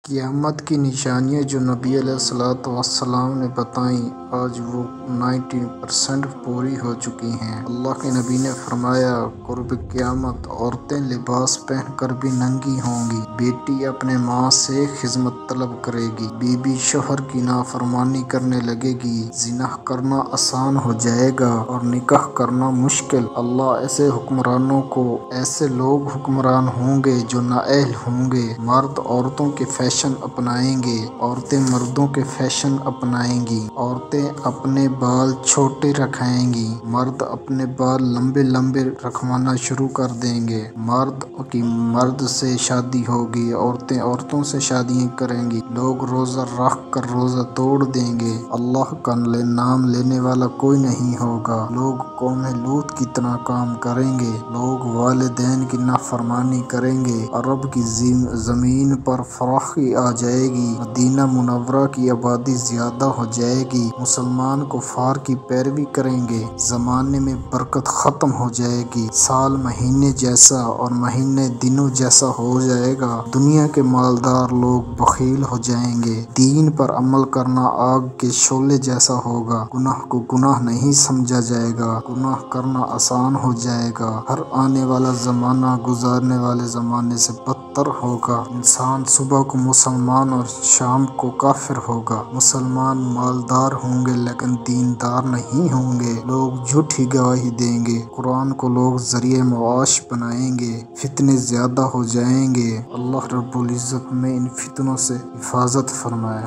قیامت کی نشانیاں جو نبی علیہ الصلوۃ والسلام نے بتائیں، آج وہ 90% پوری ہو چکی ہیں۔ اللہ کے نبی نے فرمایا، قرب قیامت عورتیں لباس پہن کر بھی ننگی ہوں گی، بیٹی اپنے ماں سے خدمت طلب کرے گی، بیوی شوہر کی نافرمانی کرنے لگے گی، زنا کرنا آسان ہو جائے گا اور نکاح کرنا مشکل۔ اللہ ایسے حکمرانوں کو، ایسے لوگ حکمران ہوں گے جو نااہل ہوں گے۔ مرد عورتوں کے فیشن اپنائیں گے، عورتیں مردوں کے فیشن اپنائیں گی، عورتیں اپنے بال چھوٹے رکھائیں گی، مرد اپنے بال لمبے لمبے رکھوانا شروع کر دیں گے، مرد کی مرد سے شادی ہوگی، عورتیں عورتوں سے شادیاں کریں گی، لوگ روزہ رکھ کر روزہ توڑ دیں گے، اللہ کا نام لینے والا کوئی نہیں ہوگا، لوگ قوم لوط کی طرح کام کریں گے، لوگ والدین کی نافرمانی کریں گے، عرب کی زمین پر فراخی آ جائے گی، مدینہ منورہ کی آبادی زیادہ ہو جائے گی، مسلمان کفار کی پیروی کریں گے، زمانے میں برکت ختم ہو جائے گی، سال مہینے جیسا اور مہینے دنوں جیسا ہو جائے گا، دنیا کے مالدار لوگ بخیل ہو جائیں گے، دین پر عمل کرنا آگ کے شعلے جیسا ہوگا، گناہ کو گناہ نہیں سمجھا جائے گا، گناہ کرنا آسان ہو جائے گا، ہر آنے والا زمانہ گزرنے والے زمانے سے بدتر ہوگا، انسان صبح کو مسلمان اور شام کو کافر ہوگا، مسلمان مالدار ہوں گے لیکن دیندار نہیں ہوں گے، لوگ جھوٹی گواہی دیں گے، قرآن کو لوگ ذریعہ معاش بنائیں گے، فتنے زیادہ ہو جائیں گے۔ اللہ رب العزت میں ان فتنوں سے حفاظت فرمائے۔